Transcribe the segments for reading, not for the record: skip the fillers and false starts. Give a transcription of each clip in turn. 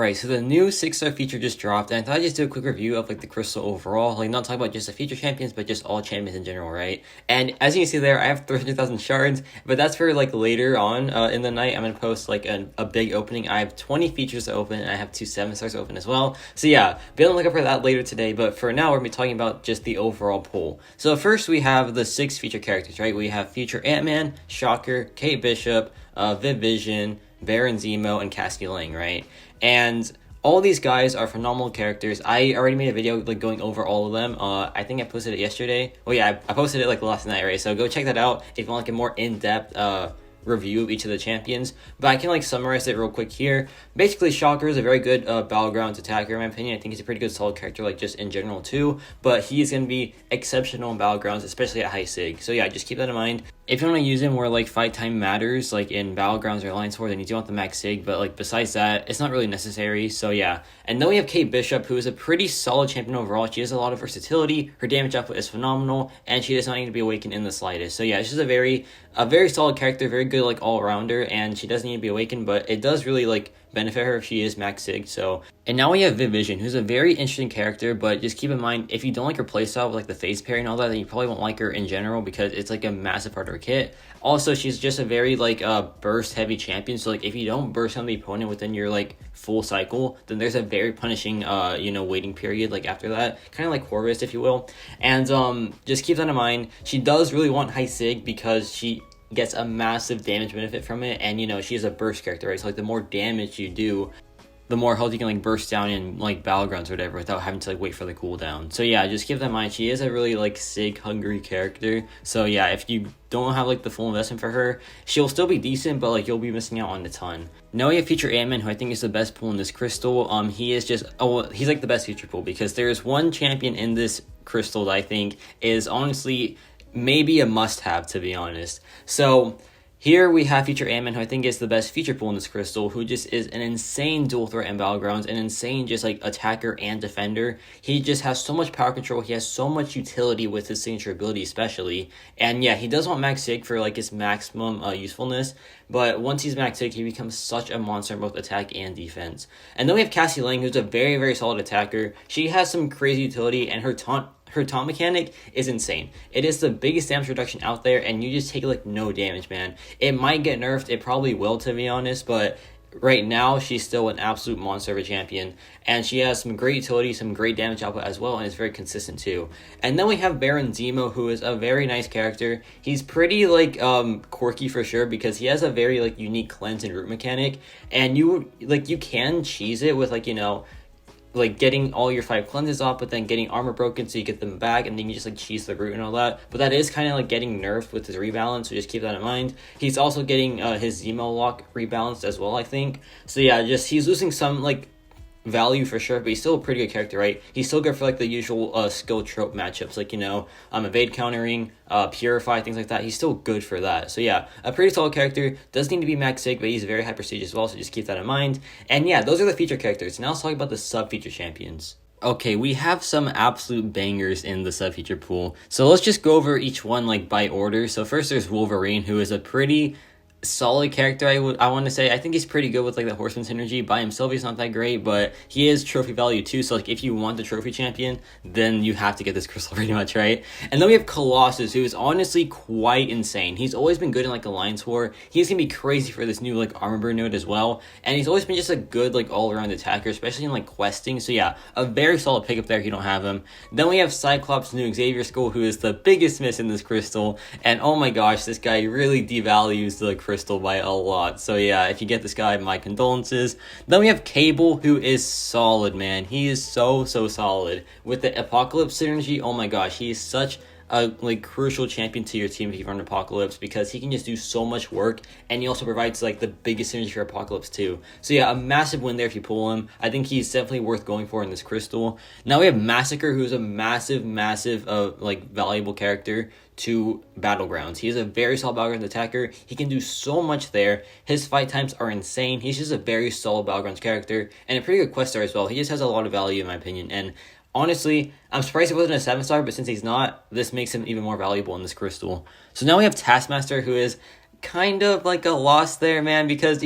Alright, so the new 6-star feature just dropped, and I thought I'd just do a quick review of like the crystal overall, like not talk about just the feature champions, but just all champions in general, right? And as you can see there, I have 300,000 shards, but that's for like later on in the night. I'm gonna post like a big opening. I have 20 features to open, and I have 2 7-stars to open as well. So yeah, be on the lookout for that later today, but for now, we're gonna be talking about just the overall pool. So first, we have the 6 feature characters, right? We have feature Ant-Man, Shocker, Kate Bishop, Viv Vision, Baron Zemo, and Cassie Lang, right? And all these guys are phenomenal characters. I already made a video like going over all of them. I think I posted it yesterday. Oh yeah, I posted it like last night, right? So go check that out if you want like a more in-depth review of each of the champions, but I can like summarize it real quick here. Basically, Shocker is a very good battlegrounds attacker in my opinion. I think he's a pretty good solid character like just in general too, but he's going to be exceptional in battlegrounds, especially at high sig. So yeah, just keep that in mind. If you want to use him where like fight time matters, like in battlegrounds or alliance war, then you do want the max sig, but like besides that, it's not really necessary. So yeah, and then we have Kate Bishop, who is a pretty solid champion overall. She has a lot of versatility, her damage output is phenomenal, and she does not need to be awakened in the slightest. So yeah, she's a very solid character, very good like all-rounder, and she doesn't need to be awakened, but it does really like benefit her if she is max sig. So, and now we have Viv Vision, who's a very interesting character, but just keep in mind, if you don't like her playstyle with like the face parry and all that, then you probably won't like her in general because it's like a massive part of her kit. Also, she's just a very like burst heavy champion, so like if you don't burst on the opponent within your like full cycle, then there's a very punishing waiting period like after that, kind of like Corvus if you will. And just keep that in mind. She does really want high sig because she gets a massive damage benefit from it, and she is a burst character, right? So like the more damage you do, the more health you can like burst down in like battlegrounds or whatever without having to like wait for the cooldown. So yeah, just keep that in mind. She is a really like sig hungry character. So yeah, if you don't have like the full investment for her, she'll still be decent, but like you'll be missing out on a ton. Now we have feature Ant-Man, who I think is the best pool in this crystal. He is just he's like the best feature pool because there's one champion in this crystal that I think is honestly maybe a must-have, to be honest. So here we have feature Ant-Man, who I think is the best feature pool in this crystal, who just is an insane dual threat in battlegrounds, an insane just like attacker and defender. He just has so much power control, he has so much utility with his signature ability especially, and yeah, he does want max sig for like his maximum usefulness, but once he's max sig, he becomes such a monster in both attack and defense. And then we have Cassie Lang, who's a very solid attacker. She has some crazy utility, and her taunt mechanic is insane. It is the biggest damage reduction out there, and you just take like no damage, man. It might get nerfed, it probably will, to be honest, but right now she's still an absolute monster of a champion, and she has some great utility, some great damage output as well, and it's very consistent too. And then we have Baron Zemo, who is a very nice character. He's pretty like quirky for sure because he has a very like unique cleanse and root mechanic, and you can cheese it with like getting all your 5 cleanses off, but then getting armor broken so you get them back, and then you just like cheese the root and all that. But that is kind of like getting nerfed with his rebalance, so just keep that in mind. He's also getting his Zemo lock rebalanced as well, I think. So yeah, just he's losing some like value for sure, but he's still a pretty good character, right? He's still good for like the usual skill trope matchups, like evade countering, purify, things like that. He's still good for that. So yeah, a pretty solid character. Does need to be max sig, but he's very high prestige as well, so just keep that in mind. And yeah, those are the feature characters. Now let's talk about the sub feature champions. Okay, we have some absolute bangers in the sub feature pool, so let's just go over each one like by order. So first there's Wolverine, who is a pretty solid character, I want to say. I think he's pretty good with like the Horseman synergy. By himself he's not that great, but he is trophy value too, so like if you want the trophy champion, then you have to get this crystal pretty much, right? And then we have Colossus, who is honestly quite insane. He's always been good in like Alliance War. He's gonna be crazy for this new like armor burn node as well, and he's always been just a good like all-around attacker, especially in like questing. So yeah, a very solid pickup there if you don't have him. Then we have Cyclops' new Xavier Skull, who is the biggest miss in this crystal, and oh my gosh, this guy really devalues the crystal by a lot. So yeah, if you get this guy, my condolences. Then we have Cable, who is solid, man. He is so solid with the Apocalypse synergy. Oh my gosh, he is such a like crucial champion to your team if you run Apocalypse, because he can just do so much work, and he also provides like the biggest synergy for Apocalypse too. So yeah, a massive win there if you pull him. I think he's definitely worth going for in this crystal. Now we have Massacre, who's a massive like valuable character to Battlegrounds. He is a very solid Battlegrounds attacker. He can do so much there. His fight times are insane. He's just a very solid Battlegrounds character, and a pretty good quest star as well. He just has a lot of value in my opinion, and honestly, I'm surprised he wasn't a 7-star, but since he's not, this makes him even more valuable in this crystal. So now we have Taskmaster, who is kind of like a loss there, man, because,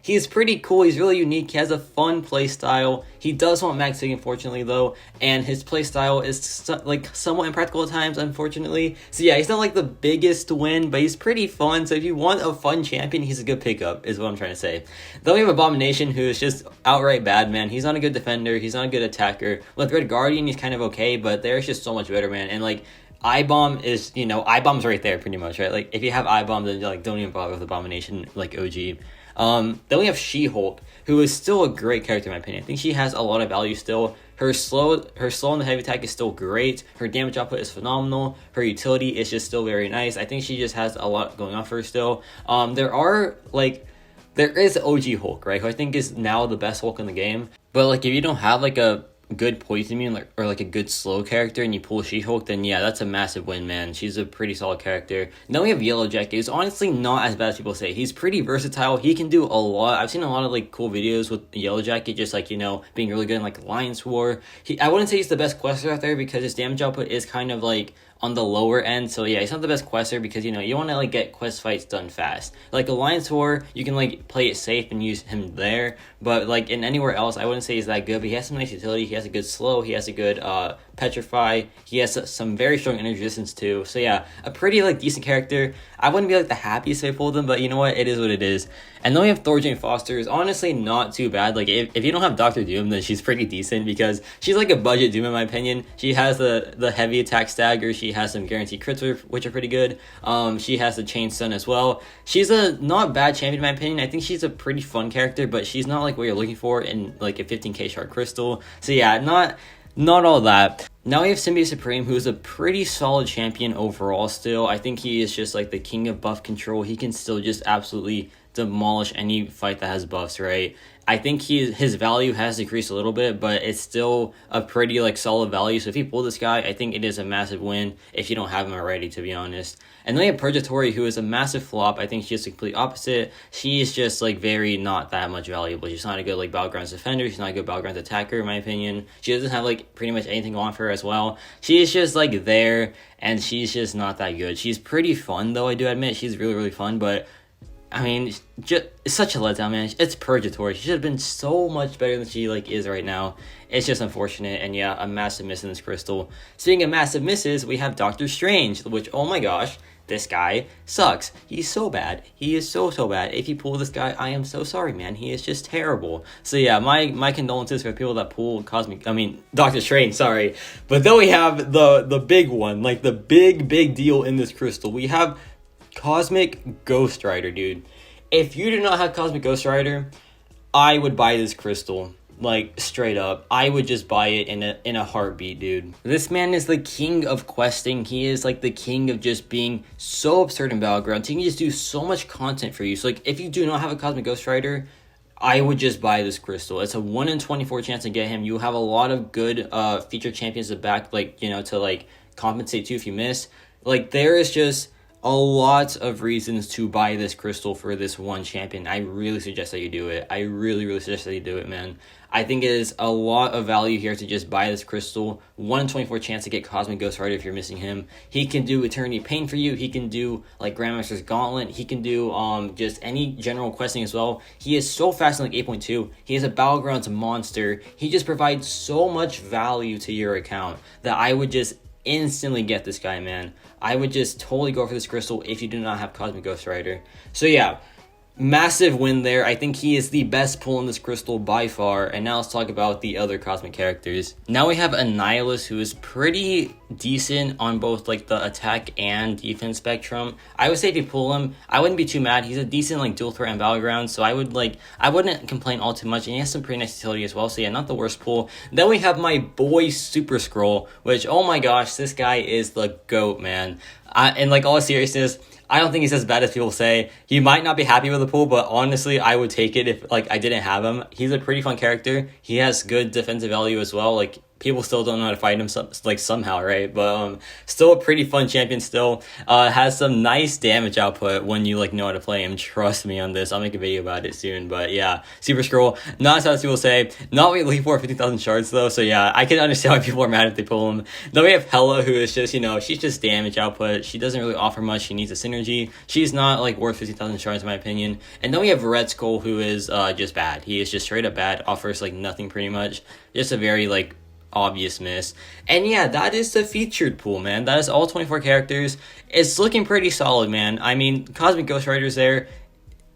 he's pretty cool. He's really unique. He has a fun play style. He does want maxing, unfortunately, though, and his play style is somewhat impractical at times, unfortunately. So yeah, he's not like the biggest win, but he's pretty fun. So if you want a fun champion, he's a good pickup, is what I'm trying to say. Then we have Abomination, who is just outright bad, man. He's not a good defender. He's not a good attacker. With Red Guardian, he's kind of okay, but there's just so much better, man. And I-Bomb is, I-Bomb's right there pretty much, right? Like, if you have I-Bomb, then, don't even bother with Abomination, OG. Then we have She-Hulk, who is still a great character in my opinion. I think she has a lot of value still. Her slow and the heavy attack is still great. Her damage output is phenomenal. Her utility is just still very nice. I think she just has a lot going on for her still. There is OG Hulk, right? Who I think is now the best Hulk in the game. But, if you don't have, a good poison immune or a good slow character and you pull She-Hulk, then yeah, that's a massive win, man. She's a pretty solid character. Then we have Yellow Jacket, who's honestly not as bad as people say. He's pretty versatile. He can do a lot. I've seen a lot of cool videos with Yellow Jacket, just being really good in Alliance War. I wouldn't say he's the best quester out there because his damage output is kind of on the lower end. So yeah, he's not the best quester because, you want to get quest fights done fast. Alliance War, you can play it safe and use him there, but in anywhere else, I wouldn't say he's that good. But he has some nice utility. He has a good slow. He has a good petrify. He has some very strong energy resistance too. So yeah, a pretty decent character. I wouldn't be the happiest if I pulled him, but you know what? It is what it is. And then we have Thor Jane Foster. Is honestly not too bad. If you don't have Doctor Doom, then she's pretty decent because she's a budget Doom in my opinion. She has the heavy attack stagger. She has some guaranteed crits which are pretty good. She has the chain stun as well. She's a not bad champion in my opinion. I think she's a pretty fun character, but she's not what you're looking for in a 15k shard crystal. So yeah, not all that. Now we have Symbiote Supreme, who's a pretty solid champion overall still. I think he is just the king of buff control. He can still just absolutely demolish any fight that has buffs, right? I think his value has decreased a little bit, but it's still a pretty solid value. So if you pull this guy, I think it is a massive win if you don't have him already, to be honest. And then we have Purgatory, who is a massive flop. I think she's the complete opposite. She's just very not that much valuable. She's not a good Battlegrounds defender. She's not a good Battlegrounds attacker, in my opinion. She doesn't have pretty much anything on for her as well. She's just there, and she's just not that good. She's pretty fun though, I do admit. She's really, really fun, but I mean, it's such a letdown, man. It's Purgatory. She should have been so much better than she is right now. It's just unfortunate, and yeah, a massive miss in this crystal. Speaking of massive misses, we have Doctor Strange, which, oh my gosh, this guy sucks. He's so bad. He is so bad. If you pull this guy, I am so sorry, man. He is just terrible. So yeah, my condolences for people that pull Doctor Strange, sorry. But then we have the big one, the big deal in this crystal. We have Cosmic Ghost Rider, dude. If you do not have Cosmic Ghost Rider, I would buy this crystal. Straight up. I would just buy it in a heartbeat, dude. This man is the king of questing. He is the king of just being so absurd in Battlegrounds. He can just do so much content for you. So if you do not have a Cosmic Ghost Rider, I would just buy this crystal. It's a 1 in 24 chance to get him. You have a lot of good featured champions to back, to compensate too if you miss. There is just a lot of reasons to buy this crystal for this one champion. I really suggest that you do it. I really, really suggest that you do it, man. I think it is a lot of value here to just buy this crystal. 1 in 24 chance to get Cosmic Ghost Rider if you're missing him. He can do Eternity Pain for you. He can do Grandmaster's Gauntlet. He can do just any general questing as well. He is so fast in 8.2. He is a Battlegrounds monster. He just provides so much value to your account that I would just instantly get this guy, man. I would just totally go for this crystal if you do not have Cosmic Ghost Rider. So yeah, massive win there. I think he is the best pull in this crystal by far. And now let's talk about the other cosmic characters. Now we have Annihilus, who is pretty decent on both the attack and defense spectrum. I would say if you pull him, I wouldn't be too mad. He's a decent dual threat in Battlegrounds, so I wouldn't complain all too much. And he has some pretty nice utility as well. So yeah, not the worst pull. Then we have my boy Super Scroll, which, oh my gosh, this guy is the GOAT, man. In all seriousness, I don't think he's as bad as people say. You might not be happy with the pull, but honestly, I would take it if I didn't have him. He's a pretty fun character. He has good defensive value as well. people still don't know how to fight him like somehow, right? But still a pretty fun champion still. Has some nice damage output when you like know how to play him. Trust me on this. I'll make a video about it soon. But yeah, Super Scroll, not as people say. Not what you leave for 50,000 shards though. So yeah, I can understand why people are mad if they pull him. Then we have Hela, who is just, she's just damage output. She doesn't really offer much. She needs a synergy. She's not like worth 50,000 shards in my opinion. And then we have Red Skull, who is just bad. He is just straight up bad. Offers like nothing pretty much. Just a very like obvious miss. And yeah, that is the featured pool, man. That is all 24 characters. It's looking pretty solid, man. I mean, Cosmic Ghost Rider's there.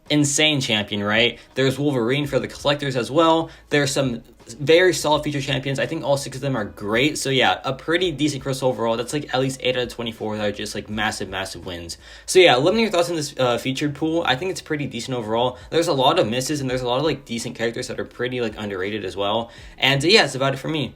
Insane champion, right? There's Wolverine for the collectors as well. There's some very solid feature champions. I think all 6 of them are great. So yeah, a pretty decent crystal overall. That's like at least 8 out of 24 that are just like massive wins. So yeah, let me know your thoughts on this featured pool. I think it's pretty decent overall. There's a lot of misses and there's a lot of like decent characters that are pretty like underrated as well. And yeah, that's about it for me.